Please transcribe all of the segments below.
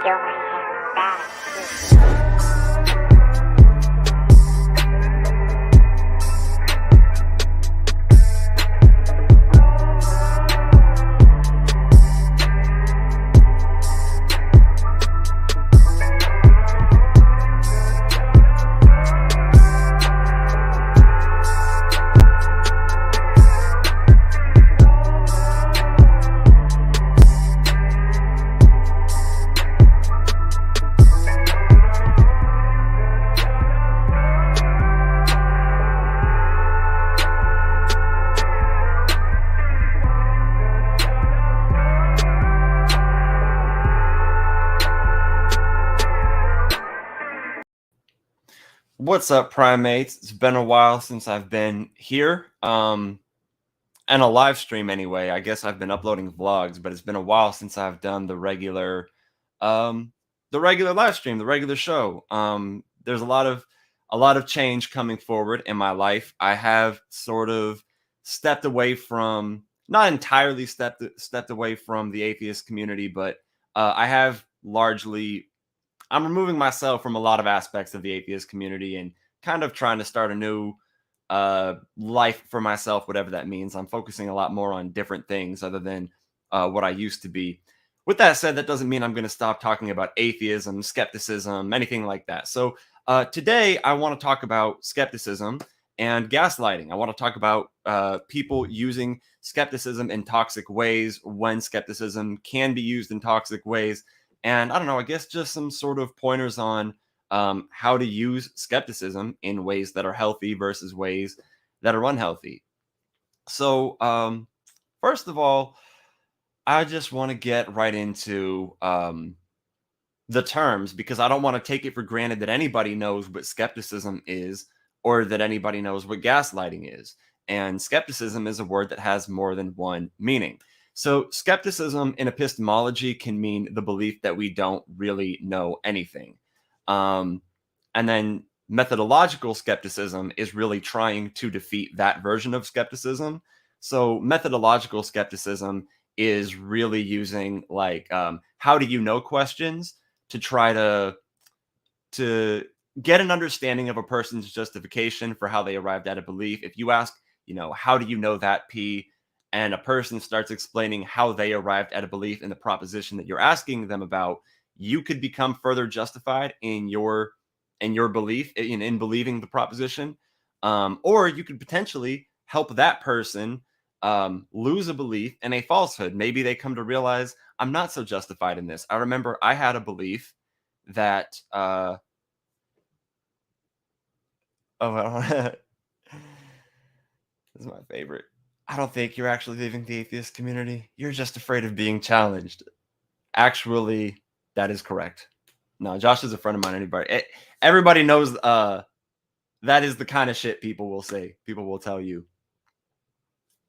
Still my hair back. What's up, primates? It's been a while since I've been here, and a live stream anyway. I guess I've been uploading vlogs, but it's been a while since I've done the regular live stream, the regular show. There's a lot of change coming forward in my life. I have sort of stepped away from, not entirely stepped away from the atheist community, but I have largely. I'm removing myself from a lot of aspects of the atheist community and kind of trying to start a new life for myself, whatever that means. I'm focusing a lot more on different things other than what I used to be. With that said, that doesn't mean I'm going to stop talking about atheism, skepticism, anything like that. So today I want to talk about skepticism and gaslighting. I want to talk about people using skepticism in toxic ways, when skepticism can be used in toxic ways. And I don't know, I guess just some sort of pointers on how to use skepticism in ways that are healthy versus ways that are unhealthy. So, first of all, I just want to get right into the terms, because I don't want to take it for granted that anybody knows what skepticism is or that anybody knows what gaslighting is. And skepticism is a word that has more than one meaning. So skepticism in epistemology can mean the belief that we don't really know anything. And then methodological skepticism is really trying to defeat that version of skepticism. So methodological skepticism is really using how do you know questions to try to get an understanding of a person's justification for how they arrived at a belief. If you ask, how do you know that P? And a person starts explaining how they arrived at a belief in the proposition that you're asking them about, you could become further justified in your belief in believing the proposition, or you could potentially help that person lose a belief in a falsehood. Maybe they come to realize, I'm not so justified in this. I remember I had a belief that this is my favorite. I don't think you're actually leaving the atheist community. You're just afraid of being challenged. Actually, that is correct. No, Josh is a friend of mine. Everybody knows that is the kind of shit people will say. People will tell you.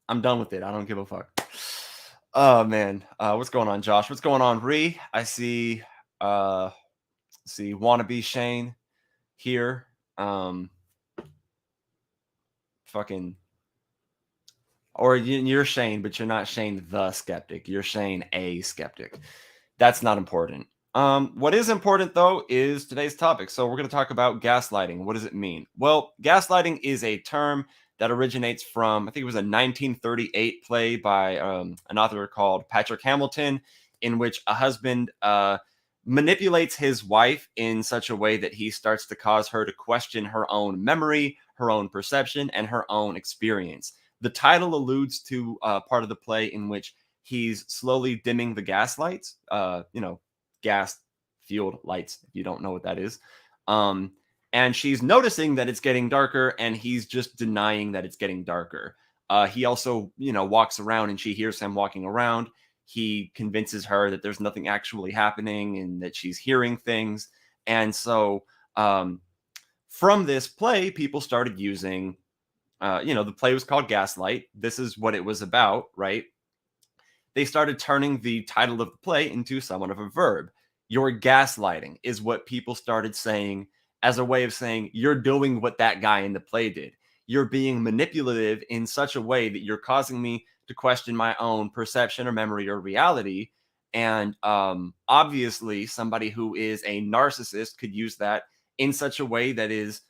I'm done with it. I don't give a fuck. Oh, man. What's going on, Josh? What's going on, Ree? I see wannabe Shane here. Or you're Shane, but you're not Shane the skeptic. You're Shane a skeptic. That's not important. What is important, though, is today's topic. So we're going to talk about gaslighting. What does it mean? Well, gaslighting is a term that originates from, I think it was a 1938 play by an author called Patrick Hamilton, in which a husband manipulates his wife in such a way that he starts to cause her to question her own memory, her own perception, and her own experience. The title alludes to part of the play in which he's slowly dimming the gas lights, gas-fueled lights, if you don't know what that is. And she's noticing that it's getting darker, and he's just denying that it's getting darker. He also, walks around, and she hears him walking around. He convinces her that there's nothing actually happening and that she's hearing things. And so from this play, people started using the play was called Gaslight. This is what it was about, right? They started turning the title of the play into somewhat of a verb. You're gaslighting is what people started saying as a way of saying you're doing what that guy in the play did. You're being manipulative in such a way that you're causing me to question my own perception or memory or reality. And obviously, somebody who is a narcissist could use that in such a way that is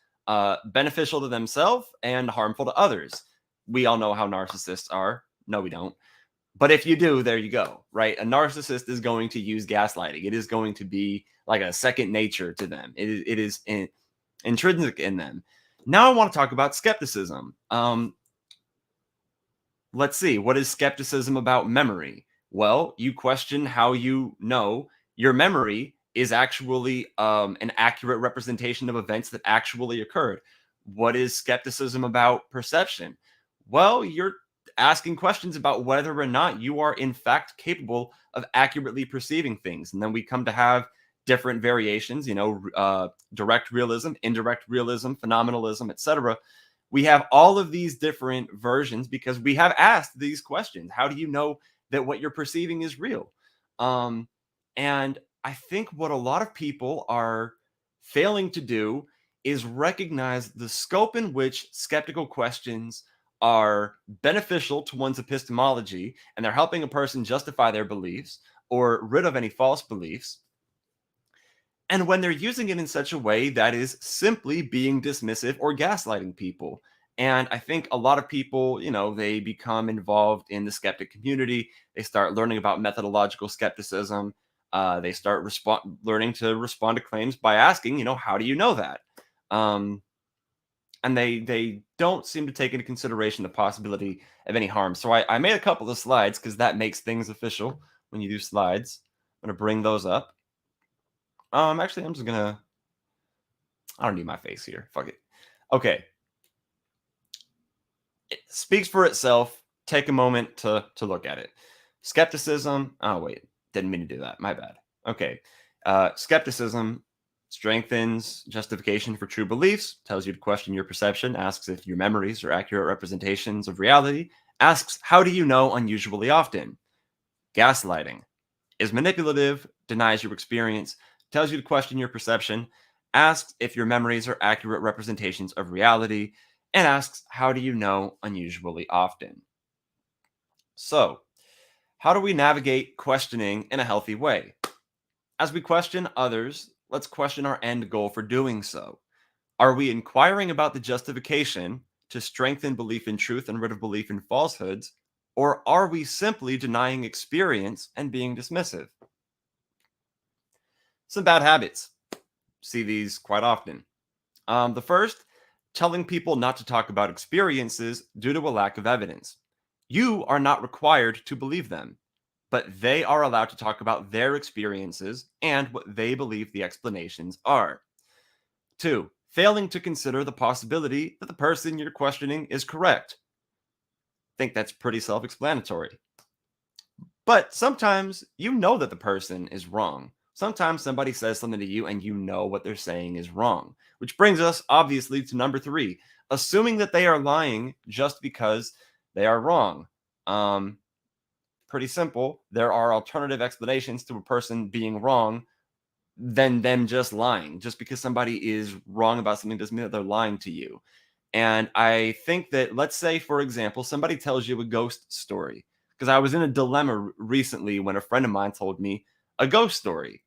beneficial to themselves and harmful to others. We all know how narcissists are. No, we don't. But if you do, there you go, right? A narcissist is going to use gaslighting. It is going to be like a second nature to them. It is intrinsic in them. Now I want to talk about skepticism. Let's see. What is skepticism about memory? Well, you question how you know your memory is actually an accurate representation of events that actually occurred. What is skepticism about perception? Well, you're asking questions about whether or not you are in fact capable of accurately perceiving things. And then we come to have different variations, direct realism, indirect realism, phenomenalism, etc. We have all of these different versions because we have asked these questions. How do you know that what you're perceiving is real? And I think what a lot of people are failing to do is recognize the scope in which skeptical questions are beneficial to one's epistemology, and they're helping a person justify their beliefs or rid of any false beliefs. And when they're using it in such a way that is simply being dismissive or gaslighting people. And I think a lot of people, they become involved in the skeptic community. They start learning about methodological skepticism. They start learning to respond to claims by asking, how do you know that? And they don't seem to take into consideration the possibility of any harm. So I made a couple of slides because that makes things official when you do slides. I'm going to bring those up. Actually, I don't need my face here. Fuck it. Okay. It speaks for itself. Take a moment to look at it. Skepticism. Oh, wait. Didn't mean to do that. My bad. Okay. Skepticism strengthens justification for true beliefs, tells you to question your perception, asks if your memories are accurate representations of reality, asks, how do you know unusually often? Gaslighting is manipulative, denies your experience, tells you to question your perception, asks if your memories are accurate representations of reality, and asks, how do you know unusually often? So, how do we navigate questioning in a healthy way? As we question others, let's question our end goal for doing so. Are we inquiring about the justification to strengthen belief in truth and rid of belief in falsehoods, or are we simply denying experience and being dismissive? Some bad habits. See these quite often. The first, telling people not to talk about experiences due to a lack of evidence. You are not required to believe them, but they are allowed to talk about their experiences and what they believe the explanations are. 2, failing to consider the possibility that the person you're questioning is correct. I think that's pretty self-explanatory. But sometimes you know that the person is wrong. Sometimes somebody says something to you and you know what they're saying is wrong. Which brings us, obviously, to number 3, assuming that they are lying just because they are wrong. Pretty simple. There are alternative explanations to a person being wrong than them just lying. Just because somebody is wrong about something doesn't mean that they're lying to you. And I think that, let's say, for example, somebody tells you a ghost story. Because I was in a dilemma recently when a friend of mine told me a ghost story.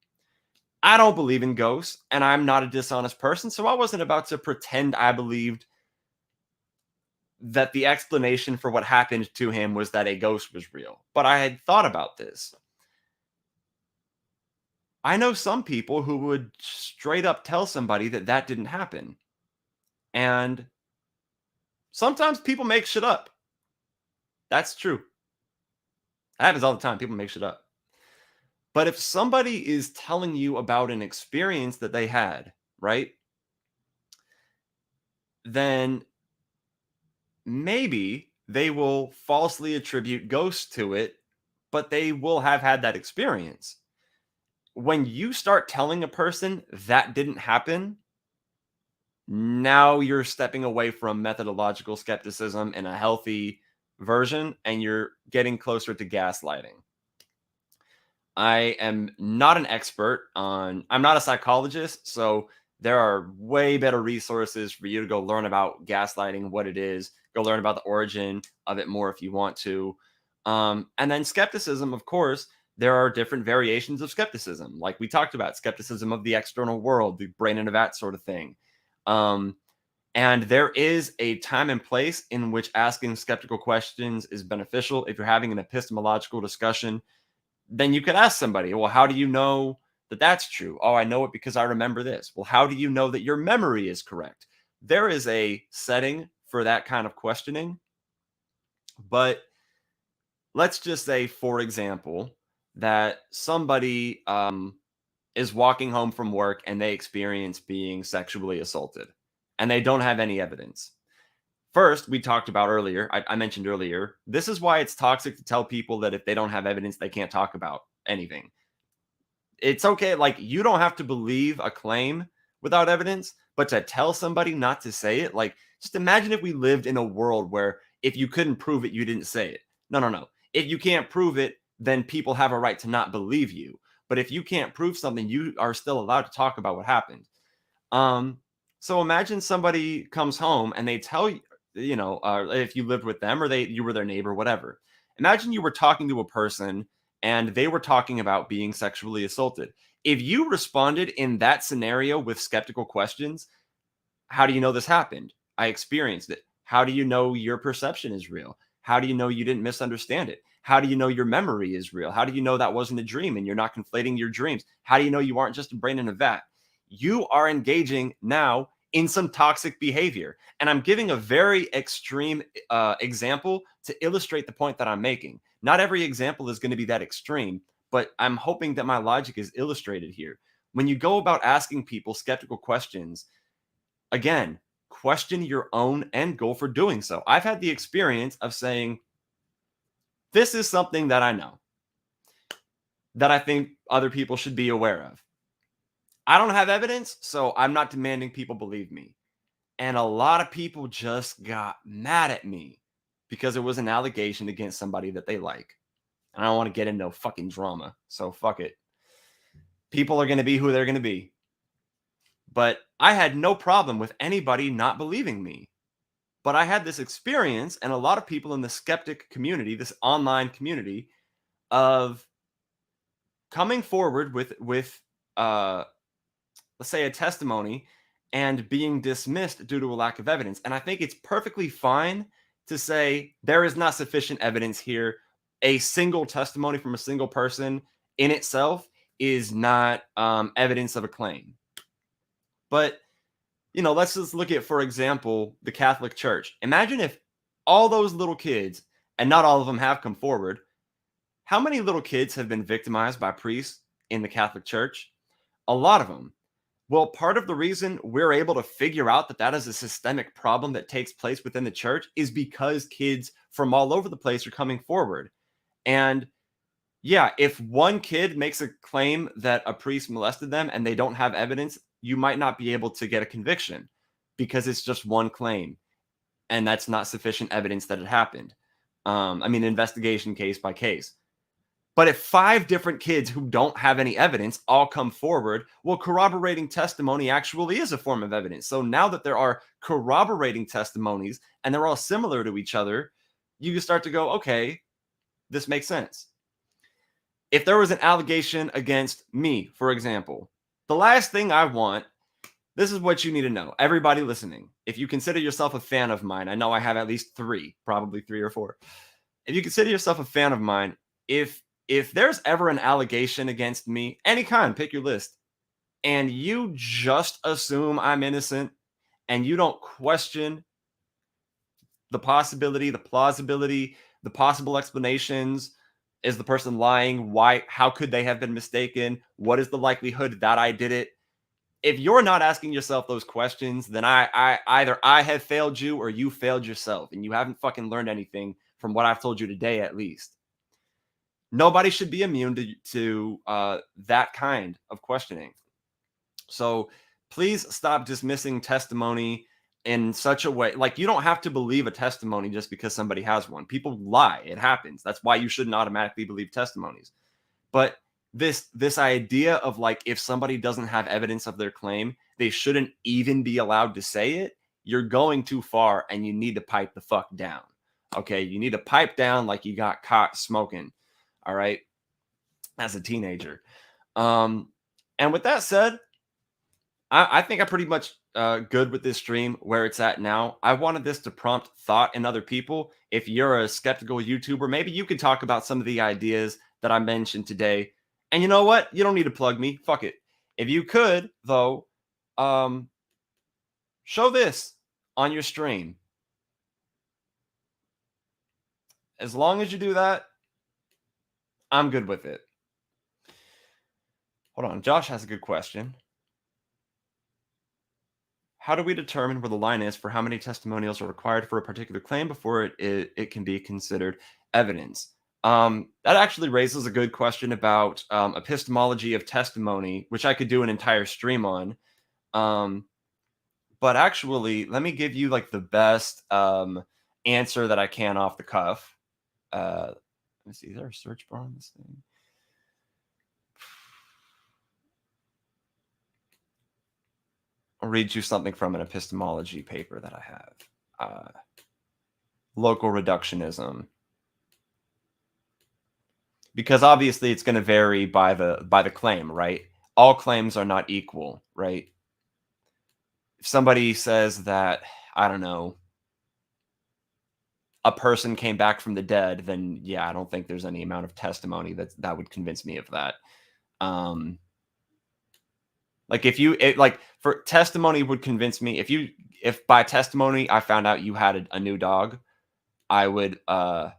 I don't believe in ghosts, and I'm not a dishonest person, so I wasn't about to pretend I believed that the explanation for what happened to him was that a ghost was real. But I had thought about this. I know some people who would straight up tell somebody that that didn't happen. And sometimes people make shit up. That's true. That happens all the time. People make shit up. But if somebody is telling you about an experience that they had, right? Then maybe they will falsely attribute ghosts to it, but they will have had that experience. When you start telling a person that didn't happen, now you're stepping away from methodological skepticism in a healthy version, and you're getting closer to gaslighting. I am not an expert I'm not a psychologist, so there are way better resources for you to go learn about gaslighting, what it is, go learn about the origin of it more if you want to. And then skepticism, of course, there are different variations of skepticism, like we talked about, skepticism of the external world, the brain in a vat sort of thing. And there is a time and place in which asking skeptical questions is beneficial. If you're having an epistemological discussion, then you could ask somebody, well, how do you know that that's true? Oh, I know it because I remember this. Well, how do you know that your memory is correct? There is a setting for that kind of questioning. But let's just say, for example, that somebody is walking home from work and they experience being sexually assaulted and they don't have any evidence. First, we talked about earlier, I mentioned earlier, this is why it's toxic to tell people that if they don't have evidence, they can't talk about anything. It's okay. Like, you don't have to believe a claim without evidence, but to tell somebody not to say it, like, just imagine if we lived in a world where if you couldn't prove it, you didn't say it. No. If you can't prove it, then people have a right to not believe you. But if you can't prove something, you are still allowed to talk about what happened. So imagine somebody comes home and they tell you, if you lived with them or you were their neighbor, whatever. Imagine you were talking to a person and they were talking about being sexually assaulted. If you responded in that scenario with skeptical questions, how do you know this happened? I experienced it. How do you know your perception is real? How do you know you didn't misunderstand it? How do you know your memory is real? How do you know that wasn't a dream and you're not conflating your dreams? How do you know you aren't just a brain in a vat? You are engaging now in some toxic behavior. And I'm giving a very extreme example to illustrate the point that I'm making. Not every example is going to be that extreme, but I'm hoping that my logic is illustrated here. When you go about asking people skeptical questions, again, question your own end goal for doing so. I've had the experience of saying, this is something that I know, that I think other people should be aware of. I don't have evidence, so I'm not demanding people believe me. And a lot of people just got mad at me because it was an allegation against somebody that they like. And I don't want to get into no fucking drama, so fuck it. People are going to be who they're going to be. But I had no problem with anybody not believing me. But I had this experience, and a lot of people in the skeptic community, this online community, of coming forward with let's say a testimony and being dismissed due to a lack of evidence. And I think it's perfectly fine to say there is not sufficient evidence here. A single testimony from a single person in itself is not evidence of a claim. But, let's just look at, for example, the Catholic Church. Imagine if all those little kids, and not all of them have come forward, how many little kids have been victimized by priests in the Catholic Church? A lot of them. Well, part of the reason we're able to figure out that that is a systemic problem that takes place within the church is because kids from all over the place are coming forward. And yeah, if one kid makes a claim that a priest molested them and they don't have evidence, you might not be able to get a conviction because it's just one claim. And that's not sufficient evidence that it happened. Investigation case by case. But if 5 different kids who don't have any evidence all come forward, well, corroborating testimony actually is a form of evidence. So now that there are corroborating testimonies and they're all similar to each other, you can start to go, okay, this makes sense. If there was an allegation against me, for example, the last thing I want, this is what you need to know. Everybody listening, if you consider yourself a fan of mine, I know I have at least 3, probably 3 or 4. If you consider yourself a fan of mine, if there's ever an allegation against me, any kind, pick your list, and you just assume I'm innocent and you don't question the possibility, the plausibility, the possible explanations, is the person lying? Why? How could they have been mistaken? What is the likelihood that I did it? If you're not asking yourself those questions, then either I have failed you or you failed yourself, and you haven't fucking learned anything from what I've told you today, at least. Nobody should be immune to that kind of questioning. So please stop dismissing testimony in such a way. Like, you don't have to believe a testimony just because somebody has one. People lie. It happens. That's why you shouldn't automatically believe testimonies. But this idea of, like, if somebody doesn't have evidence of their claim, they shouldn't even be allowed to say it. You're going too far, and you need to pipe the fuck down. Okay, you need to pipe down like you got caught smoking. All right. as a teenager. And with that said, I think I'm pretty much good with this stream where it's at now. I wanted this to prompt thought in other people. If you're a skeptical YouTuber, maybe you could talk about some of the ideas that I mentioned today. And you know what? You don't need to plug me. Fuck it. If you could, though, um, show this on your stream. As long as you do that, I'm good with it. Hold on. Josh has a good question. How do we determine where the line is for how many testimonials are required for a particular claim before it can be considered evidence? That actually raises a good question about epistemology of testimony, which I could do an entire stream on. But actually, let me give you like the best answer that I can off the cuff. Let me see. Is there a search bar on this thing? I'll read you something from an epistemology paper that I have. Local reductionism. Because obviously it's going to vary by the claim, right? All claims are not equal, right? If somebody says that, I don't know, a person came back from the dead, then yeah, I don't think there's any amount of testimony that would convince me of that. Like like for testimony would convince me if by testimony I found out you had a new dog, I would I'm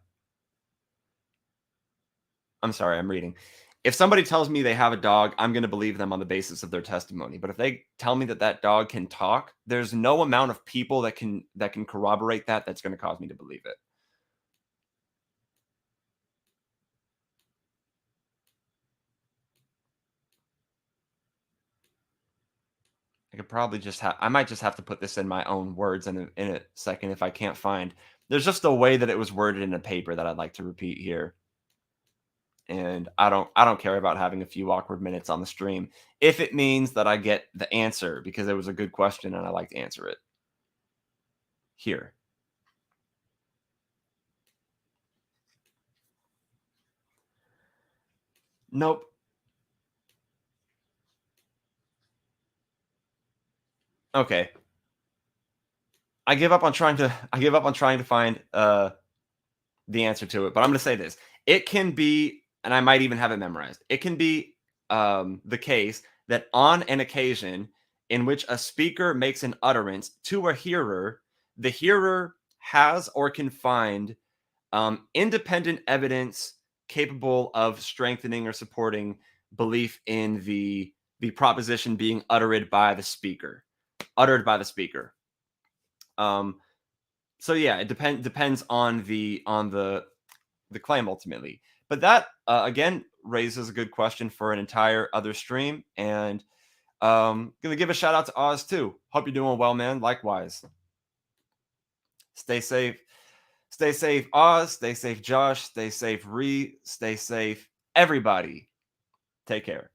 sorry, I'm reading. If somebody tells me they have a dog, I'm going to believe them on the basis of their testimony. But if they tell me that that dog can talk, there's no amount of people that can corroborate that's going to cause me to believe it. I could probably I might just have to put this in my own words in a second if I can't find. There's just a way that it was worded in a paper that I'd like to repeat here. And I don't care about having a few awkward minutes on the stream if it means that I get the answer because it was a good question and I like to answer it. Here. Nope. Okay. I give up on trying to find the answer to it, but I'm going to say this. It can be, and I might even have it memorized. It can be the case that on an occasion in which a speaker makes an utterance to a hearer, the hearer has or can find independent evidence capable of strengthening or supporting belief in the proposition being uttered by the speaker. So yeah, it depends on the claim ultimately. But that again raises a good question for an entire other stream. And gonna give a shout out to Oz too. Hope you're doing well, man. Likewise. Stay safe. Stay safe, Oz. Stay safe, Josh. Stay safe, Ree. Stay safe, everybody. Take care.